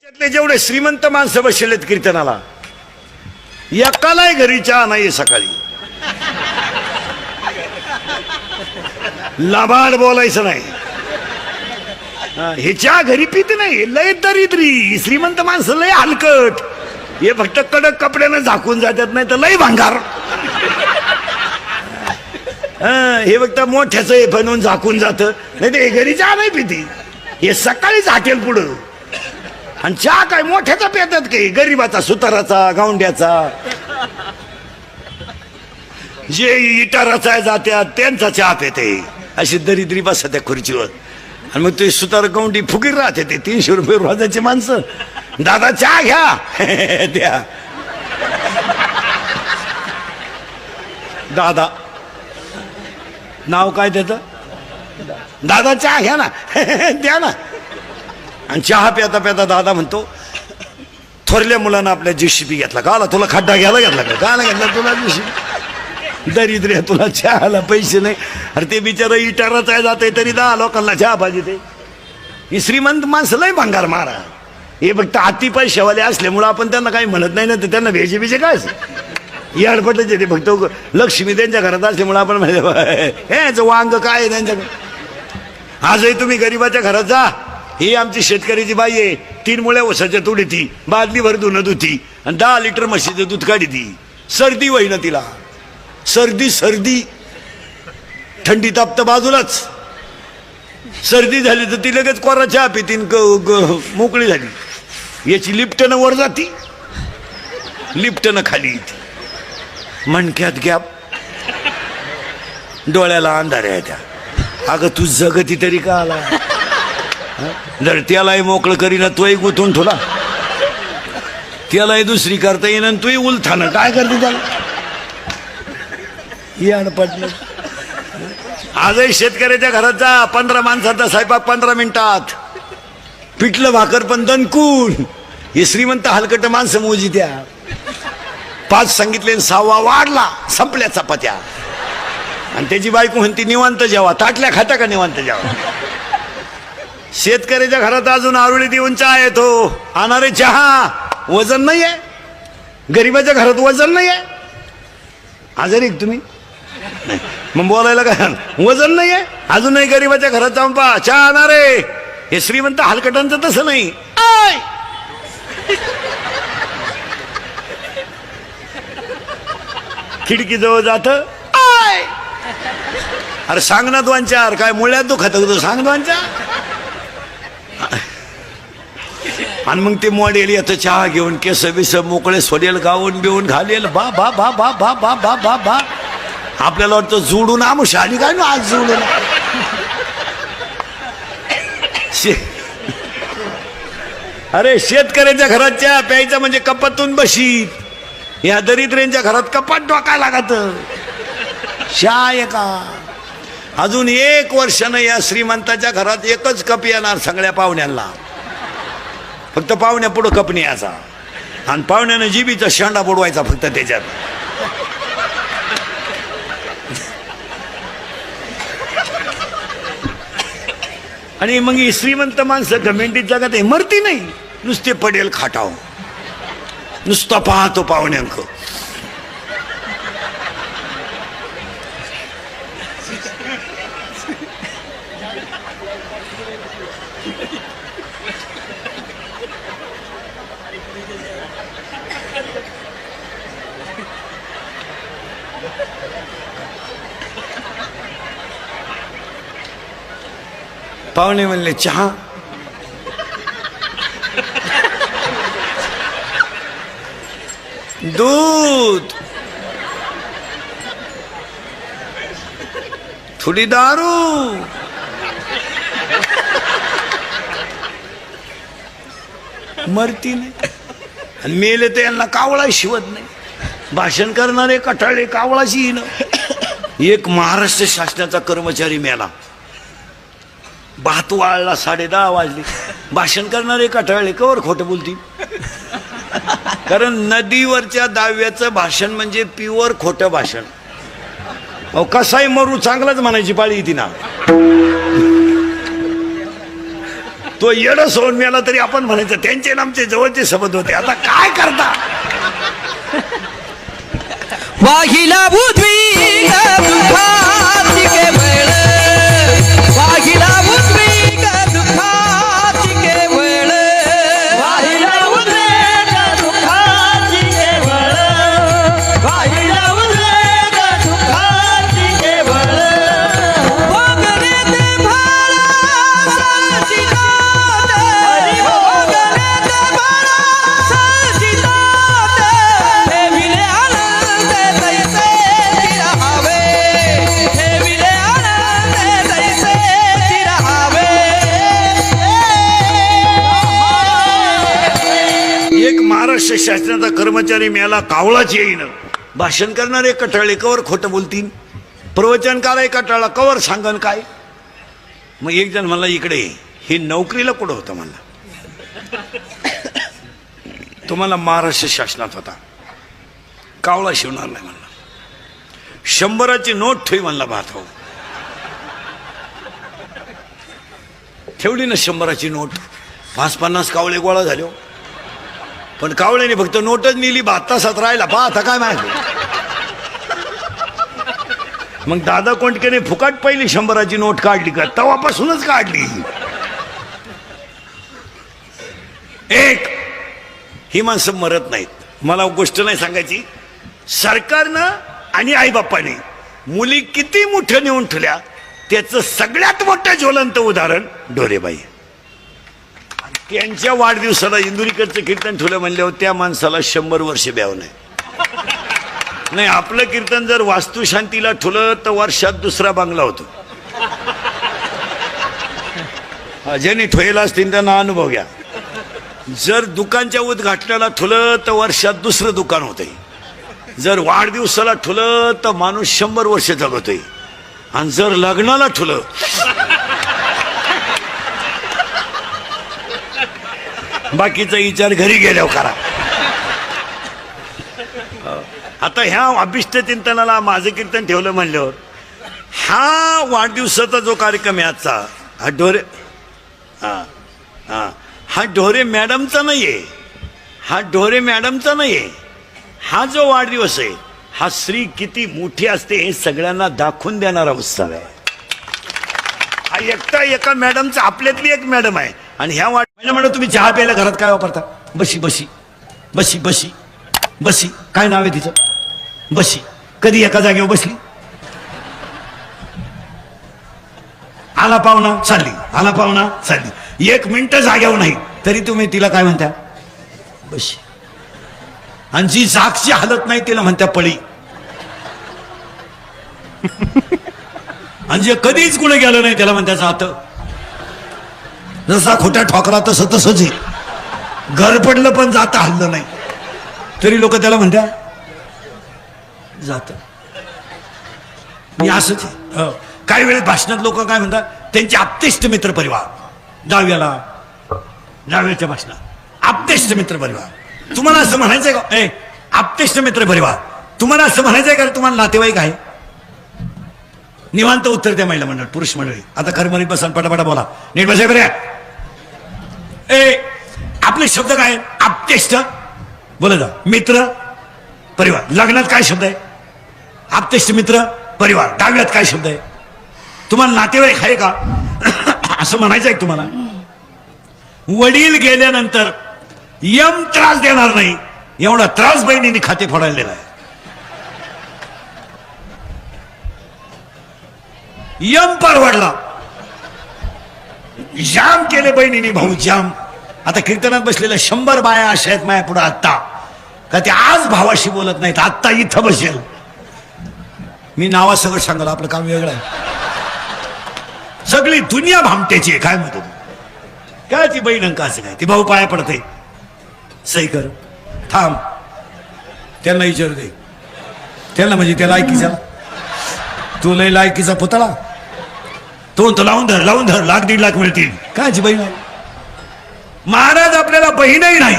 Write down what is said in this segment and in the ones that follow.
त्यातले जेवढे श्रीमंत माणसं बसलेत कीर्तनाला, एकालाही घरी चहा नाही सकाळी. लाबाड बोलायचं नाही. हे चहा घरी पिते नाही, लय दरिद्री. श्रीमंत माणसं लय हलकट, हे फक्त कडक कपड्यानं झाकून जातात, नाही तर लय भांगार. हे फक्त मोठ्याच बनवून झाकून जात, नाही तर हे घरी चहा नाही पिती. हे सकाळीच हॉटेल पुढं. आणि चहा काय मोठ्याचा पितात काही, गरीबाचा, सुताराचा, गावंड्याचा, जे इटाराचा जात्यात त्यांचा चहा पिते. अशी दरिद्री बसत त्या खुर्चीवर. आणि मग ते सुतार गावंडी फुगीर राहते. ते 300 रुपये रोजाचे माणसं. दादा चहा घ्या द्या. दादा नाव काय त्याचं, दादा चहा घ्या ना द्या ना. आणि चहा प्याता प्याता दादा म्हणतो, थोरल्या मुलांना आपल्या JCB घेतला का, आला तुला खड्डा घ्यायला घेतला का, काला घेतला तुला JCB. दरिद्र्या तुला चहाला पैसे नाही. अरे ते बिचारा इटाराच आहे, जाते तरी 10 लोकांना चहा पाहिजे. ते ही श्रीमंत माणसं लय भंगार मारा. हे फक्त अति पैशावाले असल्यामुळं आपण त्यांना काही म्हणत नाही ना, तर त्यांना भेजे बिजे काय याडपटचे. ते फक्त लक्ष्मी त्यांच्या घरात असल्यामुळे आपण हे वांग काय आहे त्यांच्याकडे. आजही तुम्ही गरीबाच्या घरात जा, ही आमची शेतकऱ्याची बाई आहे, 3 मुळ्या ऊसाच्या तुडी ती बादलीभर धुणं धुती आणि 10 लिटर म्हशीचं दूध काढी ती. सर्दी होईना तिला, सर्दी थंडी तापत बाजूलाच. सर्दी झाली तर ती लगेच कोरा चहा पितीन, मोकळी झाली. याची लिफ्टनं वर जाती, लिफ्टनं खाली येते. मणक्यात गॅप, डोळ्याला अंधार आहे त्या. अगं तू जगती तरी का आला, जर त्यालाही मोकळं करीना तोही गुंतून ठेवला, त्यालाही दुसरी करता येईन, तूही उलथानं काय करते त्याला. पटलं. आजही शेतकऱ्याच्या घरात जा, 15 माणसाचा स्वयंपाक 15 मिनिटात, पिठलं भाकर पण दणकून. हे श्रीमंत हलकट माणसं मोजी त्या. 5 सांगितले 6वा वाढला, संपल्या चपात्या. आणि त्याची बायको म्हणती निवांत जेवा, ताटल्या खाता का निवांत जेवा. शेतकऱ्याच्या घरात अजून आरुळी देऊन चहा येतो. आणणारे चहा वजन नाही आहे, गरीबाच्या घरात वजन नाही आहे. आजारी तुम्ही मग बोलायला काय, वजन नाही आहे अजूनही गरीबाच्या घरात जाऊन पहा चहा आणणारे. हे श्रीमंत हलकटांचं तसं नाही. खिडकी जवळ जात, अरे सांग ना 2-4 काय मुळ्यात दुखत होतं, सांग 2-4. आणि मग ते मॉडेल येतं चहा घेऊन, केस बिस मोकळे सोडेल, गाऊन बिवून घालेल. बा बा बा बा बा बा बा बा बा. आपल्याला वाटतं जोडून आमुष आली काय ना आज जोडून. अरे शेतकऱ्याच्या घरात चहा प्यायचा म्हणजे कपातून बशीत. या दरिद्र्यांच्या घरात कपाट डोका लागत. चहा आहे का. अजून 1 वर्षानं या श्रीमंताच्या घरात एकच कप येणार सगळ्या पाहुण्यांना. फक्त पाहुण्या पुढं कप न्यायचा आणि पाहुण्यानं जिबीचा शेंडा बुडवायचा फक्त त्याच्यात. आणि मग ही श्रीमंत माणसं गमेंटीत जगात आहे, मरती नाही, नुसते पडेल खाटाव, नुसता पाहतो पाहुण्यांक. पाहुणे म्हणले चहा, दूध, थोडी दारू. मरती नाही आणि मेले तर यांना कावळा शिवत नाही. भाषण करणारे कठाळे कावळाशी येणं. एक महाराष्ट्र शासनाचा कर्मचारी मेला, भात वाळला, 10:30 वाजले. भाषण करणारे कठाळे कवर खोटं बोलतील. कारण नदीवरच्या दाव्याचं भाषण म्हणजे प्युअर खोटं भाषण. अहो कसाही मरू चांगलाच म्हणायची पाळी येते ना. तो येड सोडून मिळाला तरी आपण म्हणायचं त्यांचे आणि आमचे जवळचे संबंध होते. आता काय करता. वाहिला बुद्वी दुःखाची केवळ वाहिला बुद्वी दुःखाची केवळ वाहिला उद्वेग दुःखाची केवळ वाहिला उद्वेग दुःखाची केवळ भोगले ते भाळा सचितात भोगले ते भाळा सचितात ठेविले आनंद तैसे चिरहावे ठेविले आनंद तैसे चिरहावे. एक महाराष्ट्र शासनाचा कर्मचारी मिळाला कावळाच येईन. भाषण करणारे कटाळे कवर खोटं बोलतील, प्रवचनकार आहे कटाळा कवर सांगन काय. मग एक जण म्हणला इकडे ही नोकरीला कुठं होतं म्हणला. तुम्हाला महाराष्ट्र शासनात होता. कावळा शिवणार नाही म्हणला. 100ची नोट ठेवी म्हणला भात हो. ठेवली ना 100ची नोट. 50-50 कावळे गोळा झाले हो. पण कावळ्याने फक्त नोटच नेली. 7 तासात राहिला पाहता काय माहिती. मग दादा कोंडकेने फुकाट पहिली 100ची नोट काढली का तेव्हापासूनच काढली. एक ही माणसं मरत नाहीत. मला गोष्ट नाही सांगायची. सरकारनं आणि आईबापाने मुली किती मोठ्या नेऊन ठेवल्या त्याचं सगळ्यात मोठं ज्वलंत उदाहरण ढोरेबाई. त्यांच्या वाढदिवसाला इंदुरीकरचं कीर्तन ठेवलं म्हणल्यावर त्या माणसाला 100 वर्ष ब्याव नाही. नाही आपलं कीर्तन जर वास्तुशांतीला ठेवलं तर वर्षात दुसरा बांगला होतो. ज्यांनी ठेवला असतील त्यांना अनुभव घ्या. जर दुकानच्या उद्घाटनाला ठेवलं तर वर्षात दुसरं दुकान होतंय. जर वाढदिवसाला ठेवलं तर माणूस 100 वर्ष जगतोय. आणि जर लग्नाला ठेवलं बाकीचा विचार घरी गेल्यावर करा. आता ह्या अभिष्ट चिंतनाला माझं कीर्तन ठेवलं म्हणल्यावर हा वाढदिवसाचा जो कार्यक्रम आहे आजचा हा ढोरे हा ढोरे मॅडमचा नाहीये. हा ढोरे मॅडमचा नाहीये. हा जो वाढदिवस आहे हा स्त्री किती मोठी असते हे सगळ्यांना दाखवून देणारा उत्सव आहे. हा एकटा एका मॅडमचा आपल्यातली एक मॅडम आहे. आणि ह्या वाढ तुम्ही चहा प्यायला घरात काय वापरता. बशी बशी बशी बशी बशी काय नाव आहे तिचं. बशी. कधी एका जागेवर बसली. आला पाहुणा चालली. आला पाहुणा चालली. 1 मिनिट जागेवर नाही तरी तुम्ही तिला काय म्हणता बशी. आणि जी जागची हालत नाही तिला म्हणत्या पळी. आणि जे कधीच कुठे गेलं नाही त्याला म्हणत्या जात. जसा खोट्या ठोकरा तसं तसंच आहे. घर पडलं पण जाता हल्लं नाही तरी लोक त्याला म्हणत्या जात. मी असंच आहे. काही वेळेस भाषणात लोक काय म्हणतात त्यांचे आप्तेष्ट मित्र परिवार. दहाव्याच्या भाषणात आप्तेष्ट मित्र परिवार. तुम्हाला असं म्हणायचंय का ए आप्तेष्ट मित्र परिवार तुम्हाला असं म्हणायचंय का तुम्हाला नातेवाईक आहे. निवांत उत्तर द्या महिला मंडळ पुरुष मंडळी. आता खरमरीत बसा पटापटा बोला. नीट बसाय बरे. ए आपले शब्द काय आप्तेष्ट बोला जा. मित्र परिवार. लग्नात काय शब्द आहे आप्तेष्ट मित्र परिवार. 10व्यात काय शब्द आहे. तुम्हाला नातेवाईक आहे का असं म्हणायचं आहे तुम्हाला. वडील गेल्यानंतर यम त्रास देणार नाही एवढा त्रास बहिणीने खाते फोडायला आहे. यम परवडला. जाम केले बहिणीने भाऊ जाम. आता कीर्तनात बसलेल्या 100 बाया अशा आहेत माया पुढे आत्ता का ते आज भावाशी बोलत नाहीत. आत्ता इथं बसेल. मी नावासकट सांगाल आपलं काम वेगळं आहे. सगळी दुनिया भामट्याची आहे. काय म्हणतो काय ती बहीण अंकाचं काय ती भाऊ पाया पडते. सही कर थांब त्यांना विचारू दे. त्यांना म्हणजे त्या लायकीचा तू लय लायकीचा पुतळा तो लावून धर लावून धर 1,00,000-1.5 लाख मिळतील. कायची बहीण आहे. महाराज आपल्याला बहीणही नाही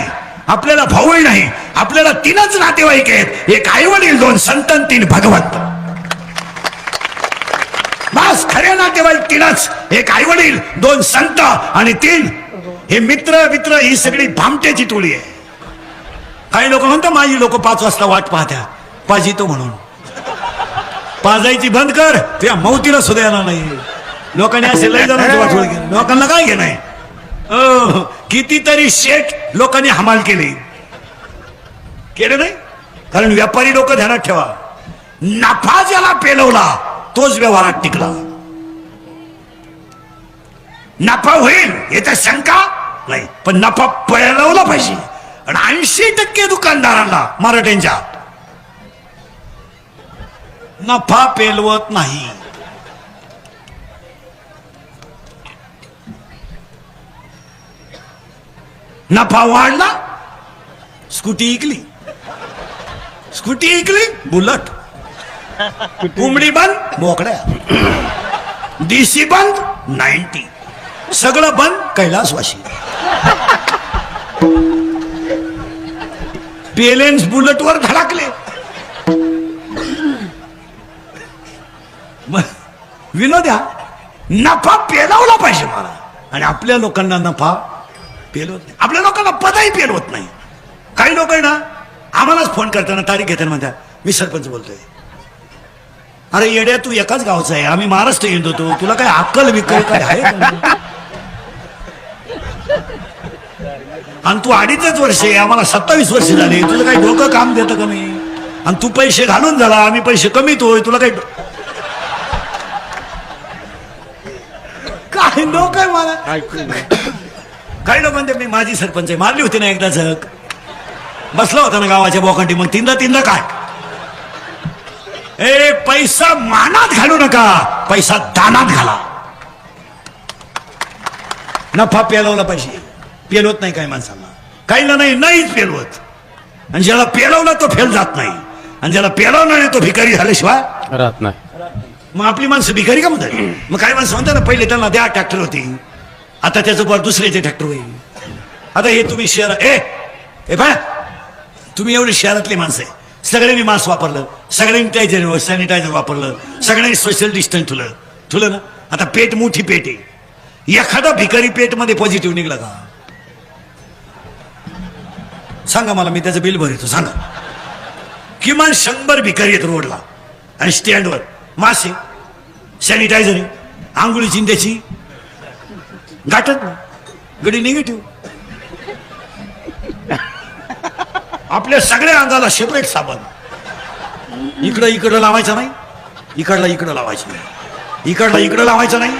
आपल्याला भाऊही नाही आपल्याला 3च नातेवाईक आहेत. एक आई वडील 2 संत 3 भगवंत. बस खरे नातेवाईक 3च. एक आई वडील 2 संत आणि 3 हे मित्र मित्र ही सगळी भामट्याची टोळी आहे. काही लोक म्हणतात माझी लोक 5 वाजता वाट पाहत्या पाजितो म्हणून. पाजायची बंद कर, त्या मौतीला सुद्धा येणार नाही. लोकांनी असे लय जणांची वाट केली, लोकांना काय घेणं आहे. कितीतरी शेठ लोकांनी हमाल केले नाही. कारण व्यापारी लोक ध्यानात ठेवा, नफा ज्याला पेलवला तोच व्यवहारात टिकला. नफा होईल याचा शंका नाही, पण नफा पेलवला पाहिजे. आणि 80% दुकानदारांना मराठ्यांच्या नफा पेलवत नाही. नफा वाढला, स्कूटी इकली, स्कूटी इकली, बुलट. कोंबडी बंद, बोकड्या. डीसी बंद, 90. सगळं बंद, कैलासवासी. पेलेन्स बुलेट वर धडकले. विनोद्या नफा पेलवला पाहिजे मला. आणि आपल्या लोकांना नफा पेलवत नाही, आपल्या लोकांना पदही पेलवत नाही. काही लोक आहे ना आम्हालाच फोन करताना तारीख घेताना म्हणतात मी सरपंच बोलतोय. अरे येड्या, तू एकाच गावचा आहे, आम्ही महाराष्ट्र येत होतो, तुला काय अक्कल विकल काय आहे? आणि तू 2.5 वर्ष आहे, आम्हाला 27 वर्ष झाली, तुला काही डोकं काम देतं का नाही? आणि तू पैसे घालून झाला, आम्ही पैसे कमीतोय, तुला काही काय डोकं आहे मला? काही लोक म्हणते मी माझी सरपंच आहे, मारली होती ना एकदा झक, बसला होता ना गावाच्या बोकांडी, मग तीनदा काय. ए पैसा मानात घालू नका, पैसा दानात घाला. नफा पेलवला पाहिजे. पेलवत नाही काही माणसांना, काहीला नाहीच पेलवत. आणि ज्याला पेलवला तो फेल जात नाही, आणि ज्याला पेलवला नाही तो भिकारी झाल्याशिवाय राहत नाही. मग आपली माणसं भिकारी का म्हणतात? मग काही माणसं म्हणतात ना पहिले त्यांना द्या ट्रॅक्टर होती, आता त्याचं पर दुसऱ्याचे ट्रॅक्टर होईल. आता हे तुम्ही शहर ए बा, तुम्ही एवढे शहरातले माणसं आहे, सगळ्यांनी मास्क वापरलं, सगळ्यांनी सॅनिटायझर वापरलं, सगळ्यांनी सोशल डिस्टन्स ठुलं ना. आता पेट मोठी पेट आहे, एखादा भिकारी पेट मध्ये पॉझिटिव्ह निघला का सांगा मला, मी त्याचं बिल भरतो. सांगा किमान 100 भिकारी आहेत रोडला, आणि स्टँडवर मासे, सॅनिटायझर, आंघोळी चिंध्याची गाठत नाही, गडी निगेटिव्ह. आपल्या सगळ्या अंगाला सेपरेट साबण, इकडं लावायचं नाही, इकडं लावायचं नाही, इकडं लावायचं नाही.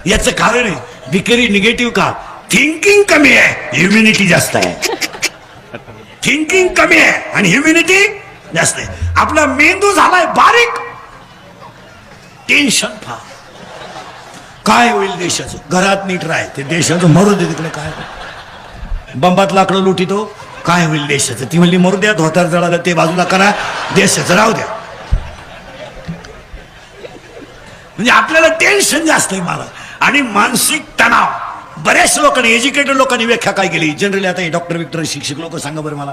याचं कारण आहे भिकारी निगेटिव्ह का? थिंकिंग कमी आहे, ह्युमिनिटी जास्त आहे. थिंकिंग कमी आहे आणि ह्युमिनिटी जास्त आहे. आपला मेंदू झालाय बारीक, टेन्शन फार. काय होईल देशाचं? घरात नीट राह, ते देशाचं मरू दे तिकडे. काय बंबात लाकडं लुटितो, काय होईल देशाचं? ती म्हणली मरू द्या, धोतर जळालं ते बाजूला करा, देशाचं राहू द्या. म्हणजे आपल्याला टेन्शन जास्त आहे मला. आणि मानसिक तणाव. बऱ्याच लोकांनी, एज्युकेटेड लोकांनी व्याख्या काय केली जनरली. आता हे डॉक्टर विक्टर शिक्षक लोक सांगा बरं मला,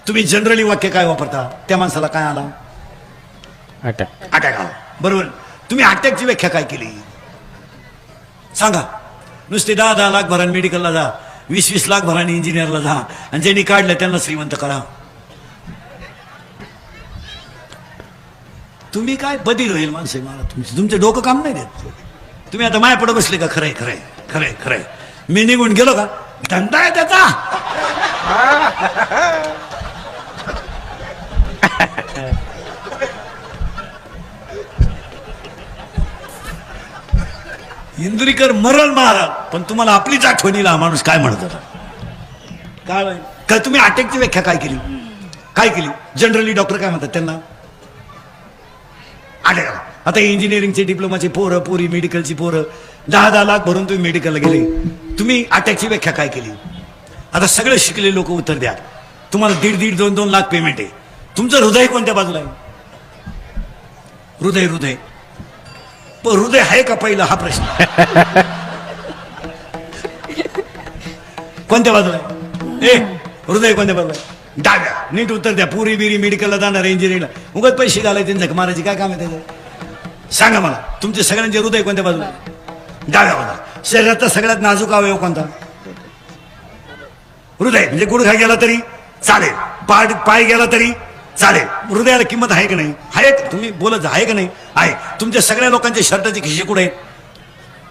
तुम्ही जनरली वाक्य काय वापरता? त्या माणसाला काय आला? अटॅक आला, बरोबर. तुम्ही अटॅकची व्याख्या काय केली सांगा? नुसते 10-10 लाख भराने मेडिकलला जा, 20-20 लाख भराने इंजिनियरला जा, आणि ज्यांनी काढलं त्यांना श्रीमंत करा. तुम्ही काय बधीर होईल माणसं मला, तुमचं डोकं काम नाही देत. तुम्ही आता माया पुढे बसले का? खरंय मी निघून गेलो का? धंदा आहे त्याचा. इंदुरीकर मरण महाराज, पण तुम्हाला आपलीच आठवणीला माणूस काय म्हणत होता? काय तुम्ही अटॅकची व्याख्या काय केली? जनरली डॉक्टर काय म्हणतात त्यांना? अटॅक. आता इंजिनिअरिंगचे डिप्लोमाचे पोरं पोरी, मेडिकलची पोरं 10-10 लाख भरून तुम्ही मेडिकलला गेले, तुम्ही अटॅकची व्याख्या काय केली? आता सगळे शिकलेले लोक उत्तर द्या. तुम्हाला 1.5-1.5, 2-2 लाख पेमेंट आहे. तुमचं हृदय कोणत्या बाजूला आहे? हृदय पण हृदय आहे का पहिला हा प्रश्न. कोणत्या बाजूला आहे? हृदय कोणत्या बाजूला आहे? डाव्या. नीट उत्तर द्या. पुरी बिरी मेडिकलला जाणार, इंजिनिअरिंगला उगाच पैसे घालायचे, झक मारायचे काय काम आहे त्याचं? सांगा मला, तुमचे सगळ्यांचे हृदय कोणत्या बाजूला? डाव्या बाजूला. शरीराचा सगळ्यात नाजूक अवयव कोणता? हृदय. म्हणजे गुडघा गेला तरी चालेल, पाय गेला तरी चालेल. हृदयाला किंमत आहे का नाही? आहे. तुम्ही बोलत आहे का नाही? आहे. तुमच्या सगळ्या लोकांच्या शर्टाची खिशी कुठे आहे?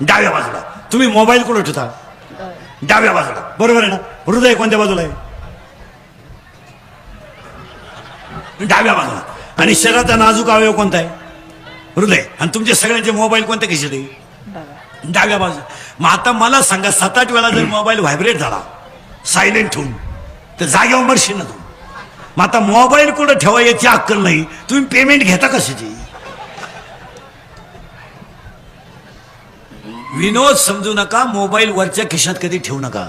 डाव्या बाजूला. तुम्ही मोबाईल कुठे ठेवता? डाव्या बाजूला. बरोबर आहे ना? हृदय कोणत्या बाजूला आहे? डाव्या बाजूला. आणि शरीराचा नाजूक अवयव कोणता आहे? हृदय. आणि तुमचे सगळ्यांचे मोबाईल कोणत्या खिशीत आहे? डाव्या बाजूला. मग आता मला सांगा, 7-8 वेळा जर मोबाईल व्हायब्रेट झाला सायलेंट ठेवून, तर जागेवर मरशील ना तू. मग आता मोबाईल कुठं ठेवा याची अक्कल नाही, तुम्ही पेमेंट घेता कशाची? विनोद समजू नका. मोबाईल वरच्या खिशात कधी ठेवू नका.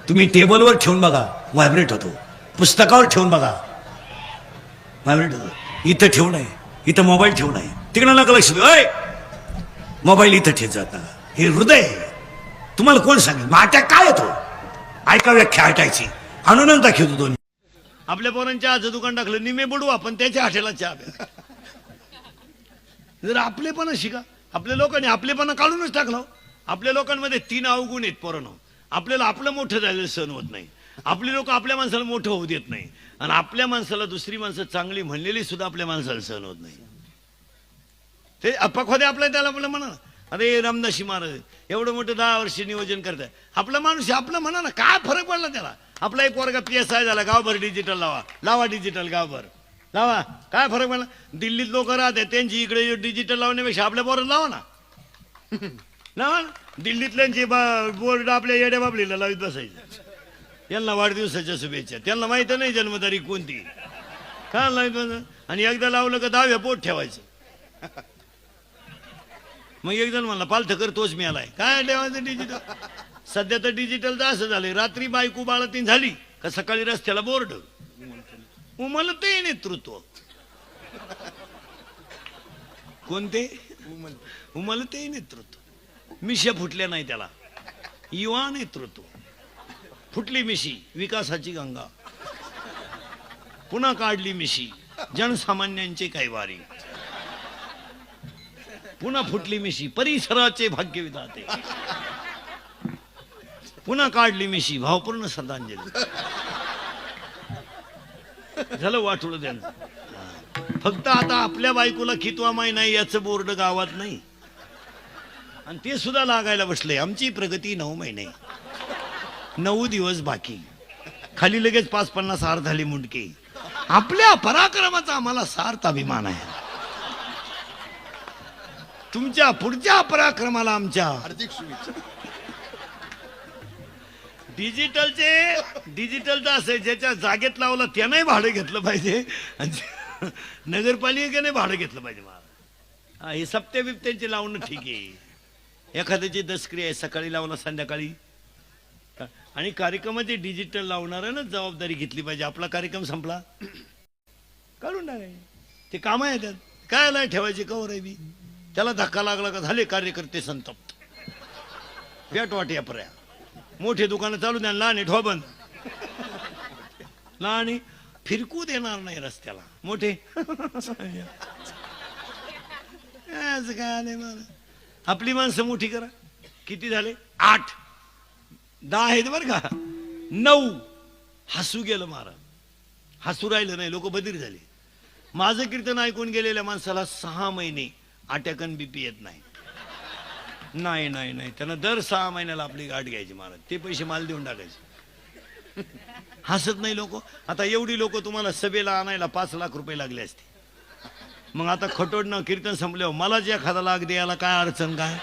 तुम्ही टेबलवर ठेवून बघा, व्हायब्रेट होतो. पुस्तकावर ठेवून बघा, व्हायब्रेट होतो. इथं ठेवू नये, इथं मोबाईल ठेवू नये. तिकडं नका लक्ष देऊ. मोबाईल इथं ठेवत जात नका. हे हृदय. तुम्हाला कोण सांगेल? मग अटॅक काय येतो? ऐका व्याख्या हटायची. आणूनच दाखवतो दोन्ही. आपल्या पोरांच्या आजचं दुकान टाकलं, निमे बुडू आपण त्याच्या हॉटेला चहा प्या. जर आपलेपणा शिका. आपल्या लोकांनी आपलेपणा काढूनच टाकलं. आपल्या लोकांमध्ये 3 अवगुण आहेत पोरांनो. आपल्याला आपलं मोठं झालेलं सहन होत नाही. आपली लोक आपल्या माणसाला मोठं होऊ देत नाही. आणि आपल्या माणसाला दुसरी माणसं चांगली म्हणलेली सुद्धा आपल्या माणसाला सहन होत नाही. ते अपखोदे आपल्या त्याला आपलं म्हणा. अरे रामदासी महाराज एवढं मोठं 10 वर्ष नियोजन करताय. आपला माणूस आपलं म्हणा ना. काय फरक पडला त्याला? आपला एक वर्ग PSI झाला, गावभर डिजिटल लावा डिजिटल गावभर लावा. काय फरक पडला? दिल्लीत लोक राहते, त्यांची इकडे डिजिटल लावण्यापेक्षा आपल्या बोर्ड लावा ना. लावा ना. दिल्लीतल्यांची बोर्ड आपल्या येड्या बाबलीला लावित बसायचं. यांना वाढदिवसाच्या शुभेच्छा. त्यांना माहित नाही जन्मतारीख कोणती. काय लावित बस. आणि एकदा लावलं का 10व्या पोट ठेवायचं. मग एक जण म्हणला पालथ कर तोच मी आलाय. काय ठेवायचं डिजिटल? सध्या तर डिजिटल तर असं झालंय, रात्री बायको बाळातीन झाली का सकाळी रस्त्याला बोर्ड. उमलते नेतृत्व. कोणते? उमलते नेतृत्व. मिश्या फुटल्या नाही त्याला. युवा नेतृत्व. फुटली मिशी, विकासाची गंगा. पुन्हा काढली मिशी, जनसामान्यांचे कैवारी. पुन्हा फुटली मिशी, परिसराचे भाग्य विधाते. पुन्हा काढली मिशी, भावपूर्ण श्रद्धांजली. झालं वाटुळ त्यांचं. फक्त आता आपल्या बायकोला खितवा माई नाही याचं बोर्ड गावात नाही. आणि ते सुद्धा लागायला बसले. आमची प्रगती 9 महिने, 9 दिवस बाकी. खाली लगेच 5-50 हार झाली मुंडके. आपल्या पराक्रमाचा आम्हाला सार्थ अभिमान आहे. तुमच्या पुढच्या पराक्रमाला आमच्या हार्दिक शुभेच्छा. डिजिटलचं असं ज्याच्या जागेत लावलं त्याने भाडं घेतलं पाहिजे. नगरपालिकेने भाडं घेतलं पाहिजे. मला हे सप्त्या बिप्त्यांचे लावणं ठीक आहे. एखाद्याची दसक्रिया आहे, सकाळी लावला संध्याकाळी. आणि कार्यक्रमाची डिजिटल लावणाऱ्यानं जबाबदारी घेतली पाहिजे. आपला कार्यक्रम संपला काढून टाकाय. ते काम आहे त्यात. काय नाही ठेवायची कवर आहे मी. त्याला धक्का लागला का झाले कार्यकर्ते संतप्त. पेट वाट्या पर्या. मोठे दुकानं चालू द्या, लहान ठेवा बंद. लहान फिरकू देणार नाही रस्त्याला. मोठे काय नाही मला. आपली माणसं मोठी करा. किती झाले? 8, 10 आहेत बरं का. 9 हसू गेलं महाराज. हसू राहिलं नाही. लोक बधीर झाले. माझं कीर्तन ऐकून गेलेल्या माणसाला 6 महिने अटॅक आणि BP येत नाही. नाही नाही नाही. त्यांना दर 6 महिन्याला आपली गाठ घ्यायची महाराज. ते पैसे माल देऊन टाकायचे. हसत नाही लोक. आता एवढी लोक तुम्हाला सभेला आणायला 5 लाख रुपये लागले असते. मग आता खटोडणं कीर्तन संपल्यावर मला जे एखादा लाख द्यायला काय अडचण काय?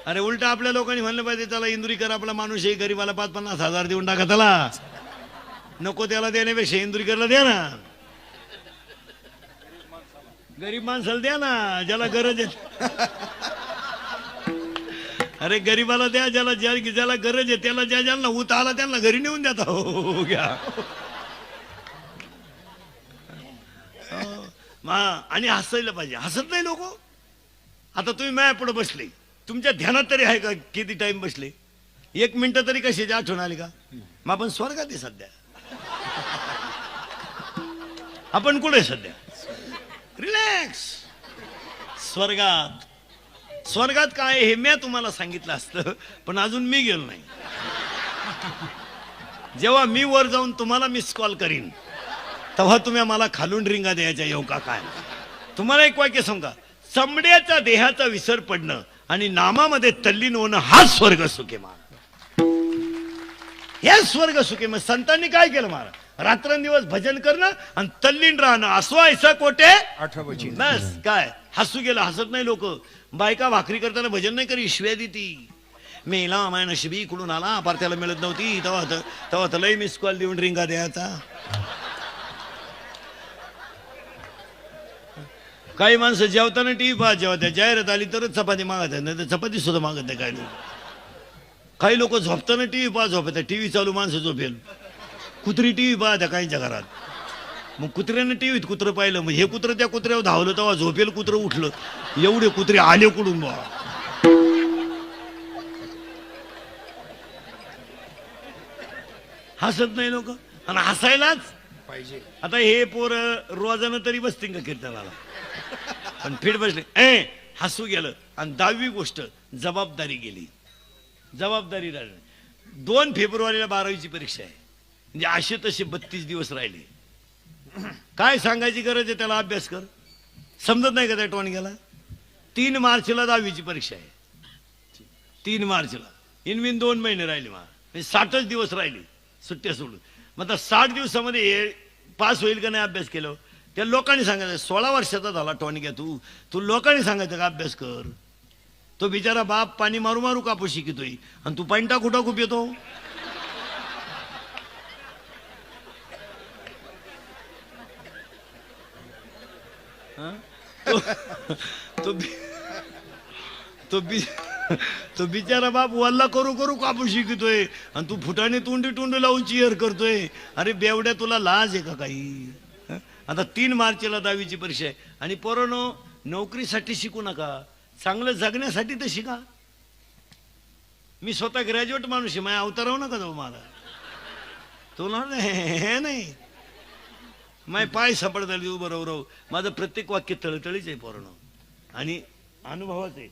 अरे उलट आपल्या लोकांनी म्हणलं पाहिजे त्याला इंदुरीकर आपला माणूस आहे, गरीबाला 5-50 हजार देऊन टाका त्याला. नको त्याला देण्यापेक्षा इंदुरीकरला द्या ना. गरीब माणसाला द्या ना ज्याला गरज आहे. अरे गरीबाला द्या ज्याला गरज आहे. त्याला ज्यांना उत आला त्यांना घरी नेऊन द्या. हो घ्या. आणि हसायला पाहिजे. हसत नाही लोक. आता तुम्ही माझ्या पुढे बसले, तुमच्या ध्यानात तरी आहे का किती टाइम बसले? 1 मिनिटं तरी कशाची आठवण आली का? मग आपण स्वर्गात आहे सध्या. आपण कुठे सध्या? रिलॅक्स. स्वर्गात काय आहे हे मी तुम्हाला सांगितलं असतं, पण अजून मी गेलो नाही. जेव्हा मी वर जाऊन तुम्हाला मिस कॉल करीन तेव्हा तुम्ही मला खालून रिंगा द्यायच्या येऊ का काय. तुम्हाला एक वाक्य सांगा, चमड्याच्या देहाचा विसर पडणं आणि नामामध्ये तल्लीन होणं हा स्वर्ग सुखे मान. हे स्वर्ग सुखे. मग संतांनी काय केलं महाराज, रात्रंदिवस भजन करणं आणि तल्लीन राहणं. असो ऐसा कोटे बस. काय हसू गेलं, हसत नाही लोक. बायका भाकरी करताना भजन नाही करी, शिव्या देती. मेला माय नशिबी कुठून आला, पार त्याला मिळत नव्हती, तेव्हा तर लई मिस कॉल देऊन रिंगा द्यायचा. काही माणसं जेवताना टीव्ही पाहत, जेव्हा त्या जाहिरात आली तरच चपाती मागत आहे, नाही तर चपाती सुद्धा मागत नाही. काय लोक, काही लोक झोपताना टीव्ही पाहत झोपत, टीव्ही चालू माणसं झोपेल. कुत्री टीव्ही पाहत्या काहींच्या घरात. मग कुत्र्यानं टीव्हीत कुत्रं पाहिलं, मग हे कुत्रं त्या कुत्र्यावर धावलं तेव्हा झोपेल कुत्रं उठलं. एवढे कुत्रे आले कुठून बा. हसत नाही लोक, आणि हसायलाच पाहिजे. आता हे पोर रोजानं तरी बसतील का कीर्तनाला, पण फिट बसले. हसू गेलं. आणि 10वी गोष्ट, जबाबदारी गेली. जबाबदारी राहिली. 2 फेब्रुवारीला 12वीची परीक्षा आहे, म्हणजे असे तसे 32 दिवस राहिले. काय सांगायची गरज आहे, त्याला अभ्यास कर. समजत नाही का त्या टोणग्याला. 3 मार्चला 10वीची परीक्षा आहे. 3 मार्चला इनविन 2 महिने राहिले मला, म्हणजे 60च दिवस राहिले सुट्ट्या सोडून. मग आता 60 दिवसामध्ये पास होईल का नाही अभ्यास केलं. त्या लोकांनी सांगायचं 16 वर्षाचा झाला टोणग्या तू लोकांनी सांगायचं का अभ्यास कर. तो बिचारा बाप पाणी मारू मारू कापूस शिकतोय आणि तू पाणी टाकू टाकू पितो. तो बिचारा बाप वल्ला करू करू कापूस शिकतोय आणि तू फुटाने तोंडी लावून चिअर करतोय. अरे बेवड्या, तुला लाज आहे का काही. आता 3 मार्चला 10वीची परीक्षा आहे. आणि पोरांनो, नोकरीसाठी शिकू नका, चांगलं जगण्यासाठी तर शिका. मी स्वतः ग्रॅज्युएट माणूस आहे, माझ्या अवताराव नका जाऊ मला. तुला हे नाही, माझे पाय सापडत आले उभं राहू. माझं प्रत्येक वाक्य तळतळीच आहे पोरांनो, आणि अनुभवाचं आहे.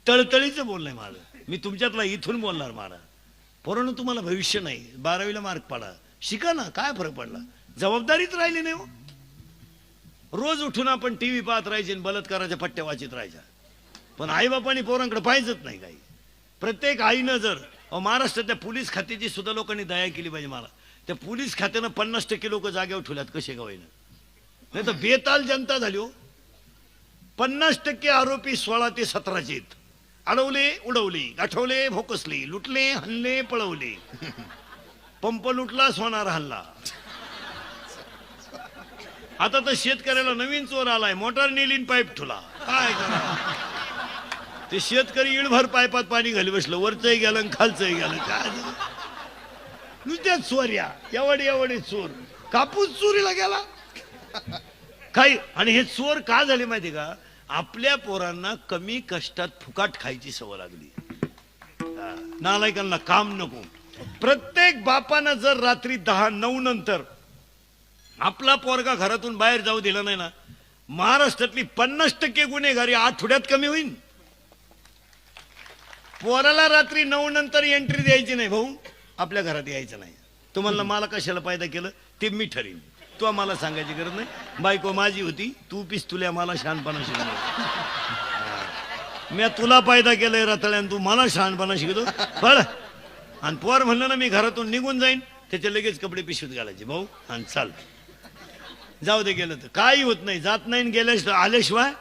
तळतळीचं बोलणं आहे माझं. मी तुमच्यातला इथून बोलणार मला. पोरांनो, तुम्हाला भविष्य नाही. 12वीला मार्क पाडा, शिका ना, काय फरक पडला. जबाबदारीच राहिली नाही हो. रोज उठून आपण टीव्ही पाहत राहायचे आणि बलात्काराच्या पट्ट्या वाचित राहायच्या, पण आईबापांनी पोरांकडे पाहिजेच नाही काही. प्रत्येक आईनं जर महाराष्ट्रातल्या पोलीस खात्याची सुद्धा लोकांनी दया केली पाहिजे. मला त्या पोलीस खात्यानं 50% लोक जागेवर ठेवल्यात कसे गावाईनं, नाही तर बेताल जनता झाली हो. 50% आरोपी 16 ते 17चे आहेत. अडवले, उडवले, गाठवले, भोकसले, लुटले, हल्ले, पळवले. पंप लुटला, सोनार हल्ला. आता तर शेतकऱ्याला नवीन चोर आलाय, मोटार नेलीन पाईप ठुला. काय करा, ते शेतकरी इळभर पाईपात पाणी घाली बसलं, वरचंही गेलं आणि खालचंही गेलं. काय नुसत्याच चोऱ्या, एवढे चोर. कापूस चोरीला गेला काही. आणि हे चोर का झाले माहिती का, आपल्या पोरांना कमी कष्टात फुकाट खायची सवय लागली. नालायकांना काम नको. प्रत्येक बापानं जर रात्री 10-9 नंतर आपला पोरगा घरातून बाहेर जाऊ दिला नाही ना, महाराष्ट्रातली 50% गुन्हेगारी आठवड्यात कमी होईल. पोराला रात्री 9 नंतर एंट्री द्यायची नाही. भाऊ, आपल्या घरात यायचं नाही. तुम्हाला मला कशाला पैदा केलं ते मी ठरवीन, तू आम्हाला सांगायची गरज नाही. बायको माझी होती, तू पिस्तुल्या मला शहाणपणा शिकवलं. मी तुला पैदा केलंय रताळ्यान, तू मला शहाणपणा शिकतो बरं. आणि पोर म्हणलं ना मी घरातून निघून जाईन, त्याचे लगेच कपडे पिशवीत घालायचे. भाऊ आणि चाल, जाऊ दे, गेलं तर काही होत नाही. जात नाही, गेल्या आल्याशिवाय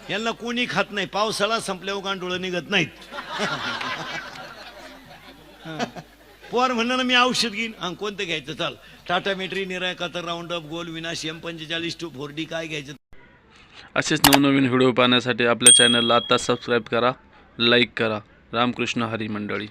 यांना कोणी खात नाही. पावसाळा संपल्यावर गांडोळं निघत नाहीत. पोर म्हणलं ना मी औषध घेईन, आणि कोणतं घ्यायचं, चाल टाटा मेट्री, निराय कातर, राऊंड अप, गोल, विनाश, M45 to 4D काय घ्यायचं. असेच नवनवीन व्हिडिओ पाहण्यासाठी आपल्या चॅनलला आता सबस्क्राईब करा, लाईक करा. रामकृष्ण हरी मंडळी.